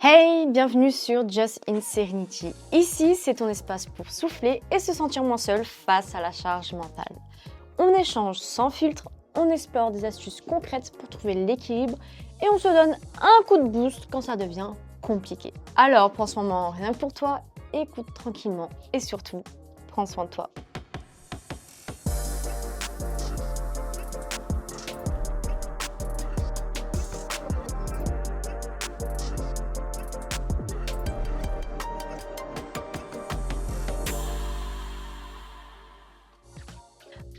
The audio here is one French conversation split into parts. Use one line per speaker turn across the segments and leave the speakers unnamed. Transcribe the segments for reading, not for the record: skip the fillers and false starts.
Hey, bienvenue sur Just in Serenity. Ici, c'est ton espace pour souffler et se sentir moins seul face à la charge mentale. On échange sans filtre, on explore des astuces concrètes pour trouver l'équilibre et on se donne un coup de boost quand ça devient compliqué. Alors, prends ce moment rien que pour toi, écoute tranquillement et surtout, prends soin de toi.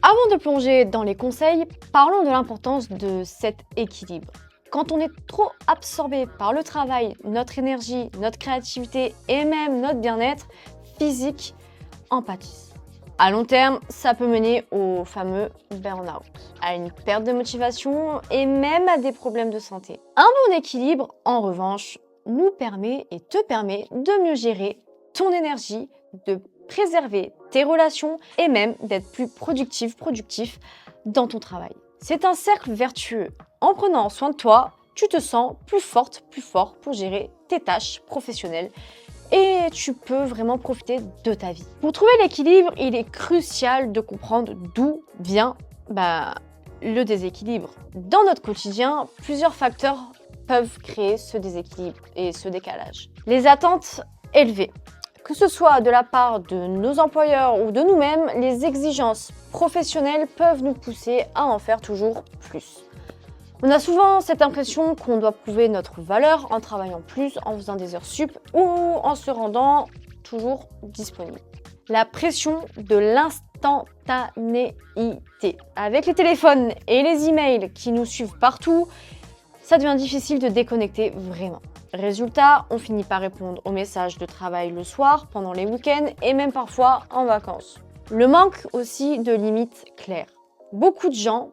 Avant de plonger dans les conseils, parlons de l'importance de cet équilibre. Quand on est trop absorbé par le travail, notre énergie, notre créativité et même notre bien-être physique en pâtissent. À long terme, ça peut mener au fameux burn-out, à une perte de motivation et même à des problèmes de santé. Un bon équilibre, en revanche, nous permet et te permet de mieux gérer ton énergie, de préserver tes relations et même d'être plus productif dans ton travail. C'est un cercle vertueux. En prenant soin de toi, tu te sens plus forte, plus fort pour gérer tes tâches professionnelles et tu peux vraiment profiter de ta vie. Pour trouver l'équilibre, il est crucial de comprendre d'où vient le déséquilibre. Dans notre quotidien, plusieurs facteurs peuvent créer ce déséquilibre et ce décalage. Les attentes élevées. Que ce soit de la part de nos employeurs ou de nous-mêmes, les exigences professionnelles peuvent nous pousser à en faire toujours plus. On a souvent cette impression qu'on doit prouver notre valeur en travaillant plus, en faisant des heures sup ou en se rendant toujours disponible. La pression de l'instantanéité. Avec les téléphones et les emails qui nous suivent partout, ça devient difficile de déconnecter vraiment. Résultat, on finit par répondre aux messages de travail le soir, pendant les week-ends et même parfois en vacances. Le manque aussi de limites claires. Beaucoup de gens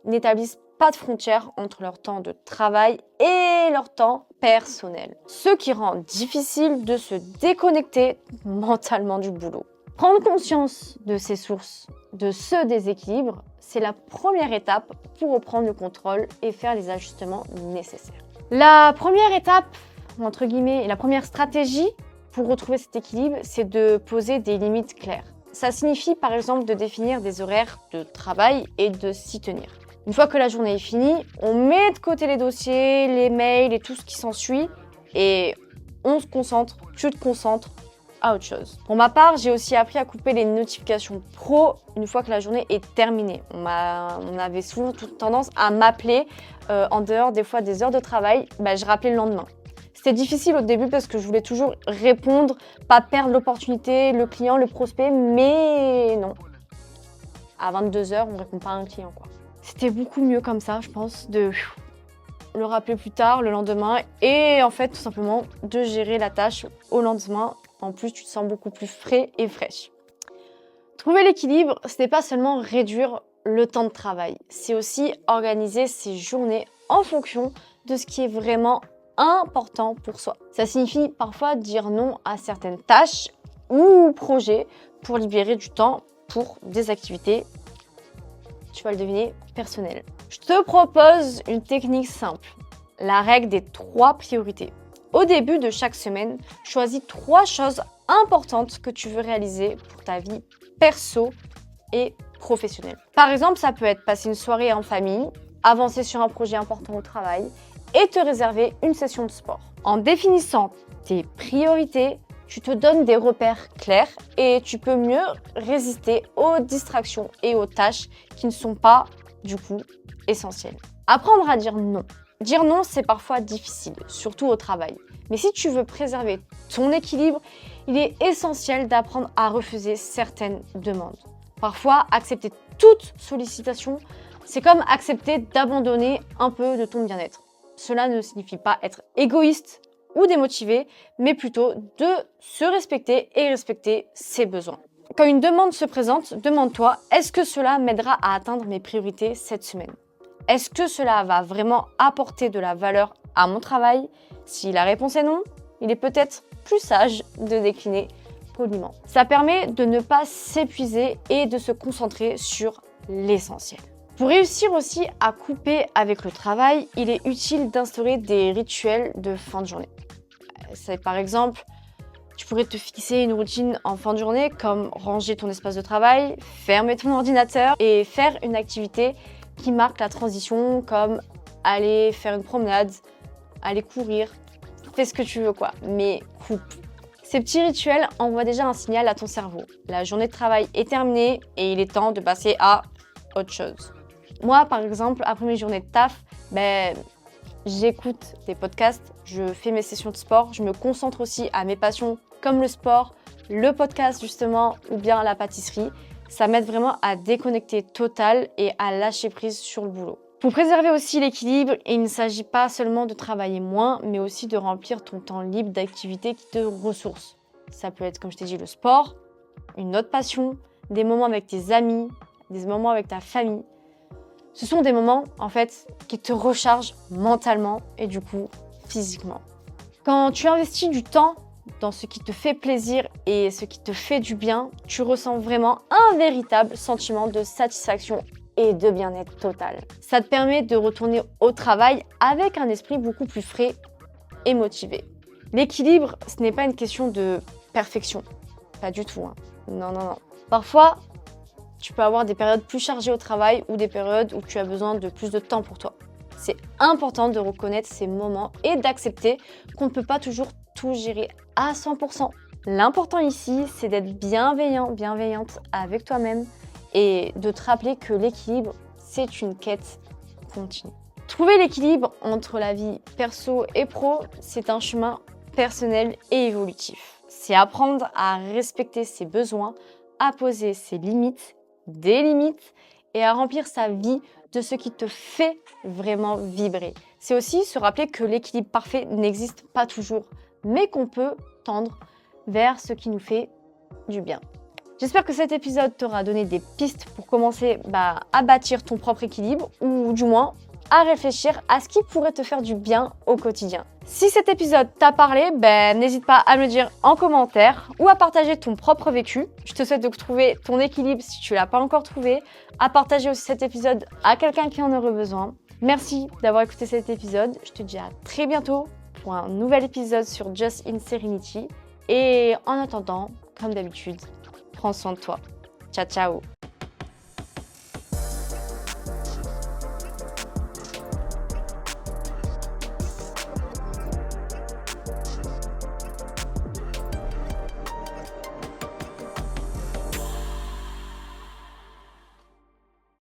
n'établissent pas de frontières entre leur temps de travail et leur temps personnel, ce qui rend difficile de se déconnecter mentalement du boulot. Prendre conscience de ces sources, de ce déséquilibre, c'est la première étape pour reprendre le contrôle et faire les ajustements nécessaires. La première étape, entre guillemets, et la première stratégie pour retrouver cet équilibre, c'est de poser des limites claires. Ça signifie par exemple de définir des horaires de travail et de s'y tenir. Une fois que la journée est finie, on met de côté les dossiers, les mails et tout ce qui s'ensuit et on se concentre, tu te concentres à autre chose. Pour ma part, j'ai aussi appris à couper les notifications pro une fois que la journée est terminée. On avait souvent toute tendance à m'appeler en dehors des fois des heures de travail. Je rappelais le lendemain. C'était difficile au début parce que je voulais toujours répondre, pas perdre l'opportunité, le client, le prospect, mais non. À 22h, on ne répond pas à un client, quoi. C'était beaucoup mieux comme ça, je pense, de le rappeler plus tard, le lendemain, et en fait, tout simplement, de gérer la tâche au lendemain. En plus, tu te sens beaucoup plus frais et fraîche. Trouver l'équilibre, ce n'est pas seulement réduire le temps de travail, c'est aussi organiser ses journées en fonction de ce qui est vraiment important pour soi. Ça signifie parfois dire non à certaines tâches ou projets pour libérer du temps pour des activités, tu vas le deviner, personnelles. Je te propose une technique simple, la règle des 3 priorités. Au début de chaque semaine, choisis 3 choses importantes que tu veux réaliser pour ta vie perso et professionnelle. Par exemple, ça peut être passer une soirée en famille, avancer sur un projet important au travail et te réserver une session de sport. En définissant tes priorités, tu te donnes des repères clairs et tu peux mieux résister aux distractions et aux tâches qui ne sont pas, du coup, essentielles. Apprendre à dire non. Dire non, c'est parfois difficile, surtout au travail. Mais si tu veux préserver ton équilibre, il est essentiel d'apprendre à refuser certaines demandes. Parfois, accepter toute sollicitation, c'est comme accepter d'abandonner un peu de ton bien-être. Cela ne signifie pas être égoïste ou démotivé, mais plutôt de se respecter et respecter ses besoins. Quand une demande se présente, demande-toi, est-ce que cela m'aidera à atteindre mes priorités cette semaine ? Est-ce que cela va vraiment apporter de la valeur à mon travail ? Si la réponse est non, il est peut-être plus sage de décliner poliment. Ça permet de ne pas s'épuiser et de se concentrer sur l'essentiel. Pour réussir aussi à couper avec le travail, il est utile d'instaurer des rituels de fin de journée. C'est par exemple, tu pourrais te fixer une routine en fin de journée comme ranger ton espace de travail, fermer ton ordinateur et faire une activité qui marque la transition comme aller faire une promenade, aller courir, fais ce que tu veux quoi, mais coupe. Ces petits rituels envoient déjà un signal à ton cerveau. La journée de travail est terminée et il est temps de passer à autre chose. Moi, par exemple, après mes journées de taf, j'écoute des podcasts, je fais mes sessions de sport, je me concentre aussi à mes passions comme le sport, le podcast justement ou bien la pâtisserie. Ça m'aide vraiment à déconnecter total et à lâcher prise sur le boulot. Pour préserver aussi l'équilibre, il ne s'agit pas seulement de travailler moins, mais aussi de remplir ton temps libre d'activités qui te ressourcent. Ça peut être, comme je t'ai dit, le sport, une autre passion, des moments avec tes amis, des moments avec ta famille. Ce sont des moments, en fait, qui te rechargent mentalement et du coup, physiquement. Quand tu investis du temps dans ce qui te fait plaisir et ce qui te fait du bien, tu ressens vraiment un véritable sentiment de satisfaction et de bien-être total. Ça te permet de retourner au travail avec un esprit beaucoup plus frais et motivé. L'équilibre, ce n'est pas une question de perfection. Pas du tout. Non. Parfois, tu peux avoir des périodes plus chargées au travail ou des périodes où tu as besoin de plus de temps pour toi. C'est important de reconnaître ces moments et d'accepter qu'on ne peut pas toujours tout gérer à 100%. L'important ici, c'est d'être bienveillante avec toi-même et de te rappeler que l'équilibre, c'est une quête continue. Trouver l'équilibre entre la vie perso et pro, c'est un chemin personnel et évolutif. C'est apprendre à respecter ses besoins, à poser ses limites, des limites et à remplir sa vie de ce qui te fait vraiment vibrer. C'est aussi se rappeler que l'équilibre parfait n'existe pas toujours, mais qu'on peut tendre vers ce qui nous fait du bien. J'espère que cet épisode t'aura donné des pistes pour commencer à bâtir ton propre équilibre ou du moins à réfléchir à ce qui pourrait te faire du bien au quotidien. Si cet épisode t'a parlé, n'hésite pas à me le dire en commentaire ou à partager ton propre vécu. Je te souhaite de trouver ton équilibre si tu l'as pas encore trouvé, à partager aussi cet épisode à quelqu'un qui en aurait besoin. Merci d'avoir écouté cet épisode. Je te dis à très bientôt pour un nouvel épisode sur Just in Serenity. Et en attendant, comme d'habitude, prends soin de toi. Ciao, ciao!